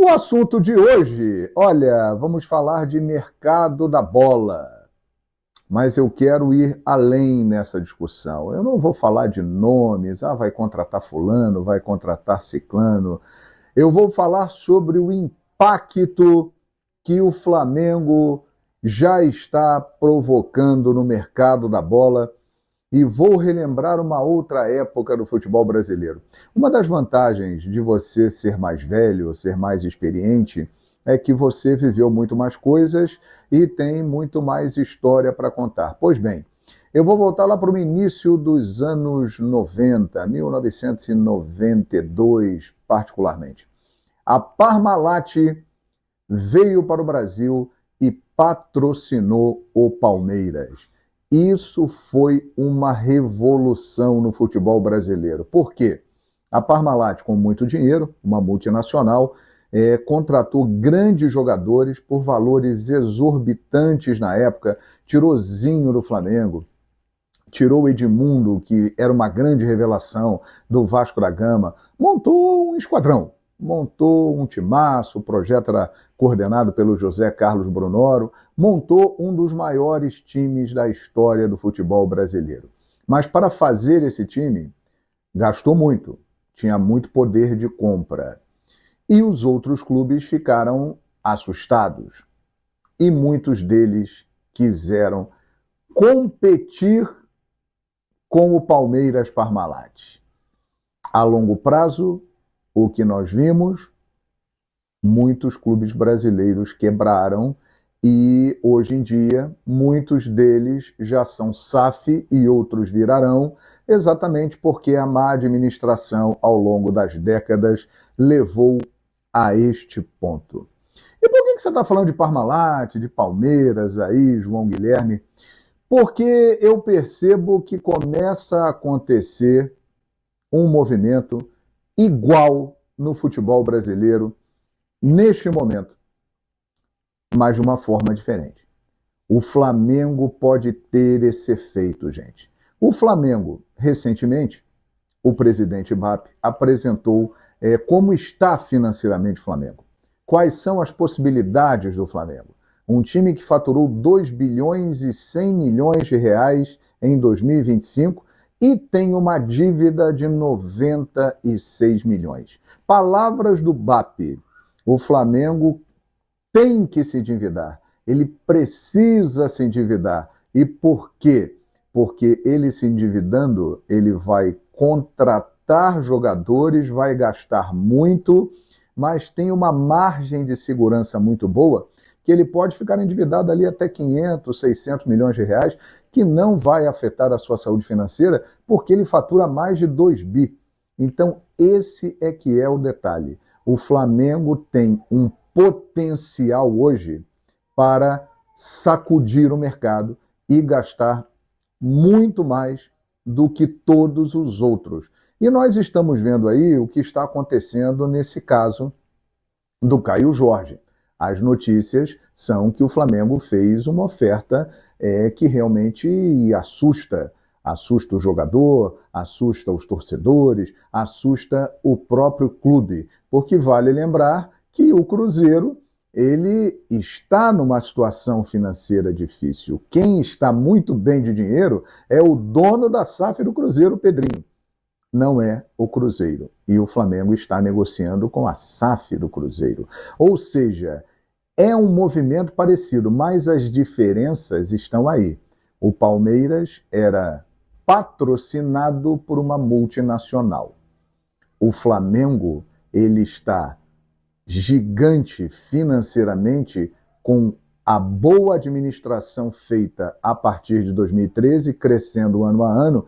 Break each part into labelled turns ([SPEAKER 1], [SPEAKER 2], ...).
[SPEAKER 1] O assunto de hoje, olha, vamos falar de mercado da bola, mas eu quero ir além nessa discussão. Eu não vou falar de nomes, vai contratar fulano, vai contratar ciclano. Eu vou falar sobre o impacto que o Flamengo já está provocando no mercado da bola e vou relembrar uma outra época do futebol brasileiro. Uma das vantagens de você ser mais velho, ser mais experiente, é que você viveu muito mais coisas e tem muito mais história para contar. Pois bem, eu vou voltar lá para o início dos anos 90, 1992 particularmente. A Parmalat veio para o Brasil e patrocinou o Palmeiras. Isso foi uma revolução no futebol brasileiro. Por quê? A Parmalat, com muito dinheiro, uma multinacional, contratou grandes jogadores por valores exorbitantes na época. Tirou Zinho do Flamengo, tirou Edmundo, que era uma grande revelação do Vasco da Gama, montou um esquadrão, montou um timaço, o projeto era coordenado pelo José Carlos Brunoro, montou um dos maiores times da história do futebol brasileiro. Mas para fazer esse time, gastou muito, tinha muito poder de compra. E os outros clubes ficaram assustados. E muitos deles quiseram competir com o Palmeiras Parmalat. A longo prazo, o que nós vimos, muitos clubes brasileiros quebraram e hoje em dia muitos deles já são SAF e outros virarão, exatamente porque a má administração ao longo das décadas levou a este ponto. E por que você está falando de Parmalat, de Palmeiras aí, João Guilherme? Porque eu percebo que começa a acontecer um movimento igual no futebol brasileiro neste momento, mas de uma forma diferente. O Flamengo pode ter esse efeito, gente. O Flamengo, recentemente, o presidente BAP apresentou como está financeiramente o Flamengo. Quais são as possibilidades do Flamengo? Um time que faturou 2 bilhões e 100 milhões de reais em 2025 e tem uma dívida de 96 milhões. Palavras do BAP. O Flamengo tem que se endividar. Ele precisa se endividar. E por quê? Porque ele se endividando, ele vai contratar jogadores, vai gastar muito, mas tem uma margem de segurança muito boa, que ele pode ficar endividado ali até 500, 600 milhões de reais, que não vai afetar a sua saúde financeira, porque ele fatura mais de 2 bi. Então, esse é que é o detalhe. O Flamengo tem um potencial hoje para sacudir o mercado e gastar muito mais do que todos os outros. E nós estamos vendo aí o que está acontecendo nesse caso do Caio Jorge. As notícias são que o Flamengo fez uma oferta que realmente assusta. Assusta o jogador, assusta os torcedores, assusta o próprio clube. Porque vale lembrar que o Cruzeiro ele está numa situação financeira difícil. Quem está muito bem de dinheiro é o dono da SAF do Cruzeiro, Pedrinho. Não é o Cruzeiro. E o Flamengo está negociando com a SAF do Cruzeiro. Ou seja, é um movimento parecido, mas as diferenças estão aí. O Palmeiras era patrocinado por uma multinacional. O Flamengo, ele está gigante financeiramente com a boa administração feita a partir de 2013, crescendo ano a ano,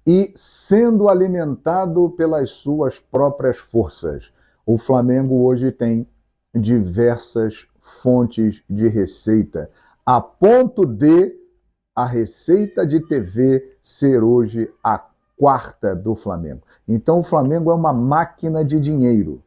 [SPEAKER 1] e sendo alimentado pelas suas próprias forças. O Flamengo hoje tem diversas fontes de receita, a ponto de a receita de TV ser hoje a quarta do Flamengo. Então o Flamengo é uma máquina de dinheiro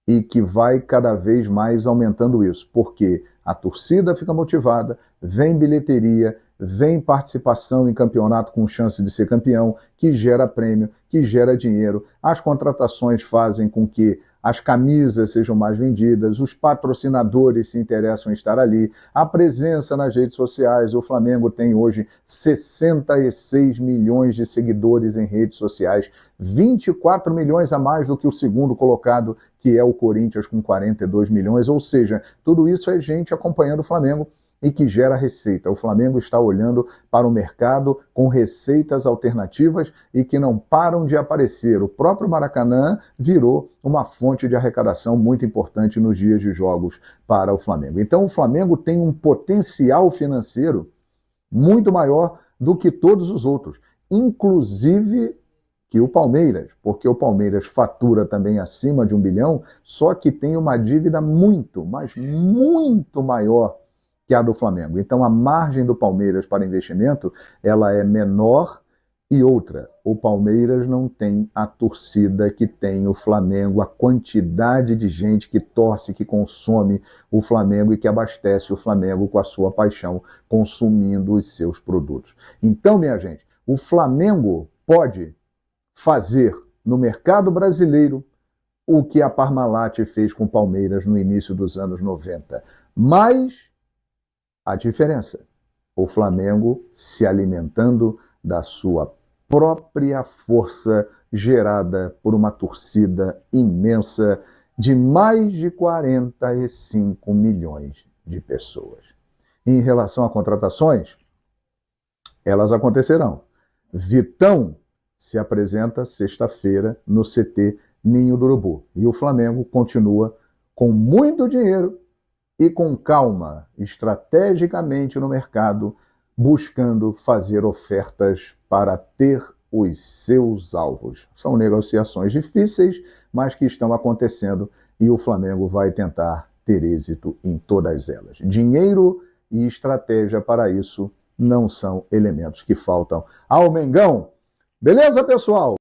[SPEAKER 1] e que vai cada vez mais aumentando isso, porque a torcida fica motivada, vem bilheteria, vem participação em campeonato com chance de ser campeão, que gera prêmio, que gera dinheiro. As contratações fazem com que as camisas sejam mais vendidas, os patrocinadores se interessam em estar ali, a presença nas redes sociais. O Flamengo tem hoje 66 milhões de seguidores em redes sociais, 24 milhões a mais do que o segundo colocado, que é o Corinthians, com 42 milhões. Ou seja, tudo isso é gente acompanhando o Flamengo e que gera receita. O Flamengo está olhando para o mercado com receitas alternativas e que não param de aparecer. O próprio Maracanã virou uma fonte de arrecadação muito importante nos dias de jogos para o Flamengo. Então o Flamengo tem um potencial financeiro muito maior do que todos os outros, inclusive que o Palmeiras, porque o Palmeiras fatura também acima de 1 bilhão, só que tem uma dívida muito, mas muito maior que a do Flamengo. Então a margem do Palmeiras para investimento, ela é menor. E outra, o Palmeiras não tem a torcida que tem o Flamengo, a quantidade de gente que torce, que consome o Flamengo e que abastece o Flamengo com a sua paixão, consumindo os seus produtos. Então, minha gente, o Flamengo pode fazer no mercado brasileiro o que a Parmalat fez com o Palmeiras no início dos anos 90. Mas a diferença, o Flamengo se alimentando da sua própria força gerada por uma torcida imensa de mais de 45 milhões de pessoas. Em relação a contratações, elas acontecerão. Vitão se apresenta sexta-feira no CT Ninho do Urubu. E o Flamengo continua com muito dinheiro e com calma, estrategicamente no mercado, buscando fazer ofertas para ter os seus alvos. São negociações difíceis, mas que estão acontecendo e o Flamengo vai tentar ter êxito em todas elas. Dinheiro e estratégia para isso não são elementos que faltam ao Mengão. Beleza, pessoal?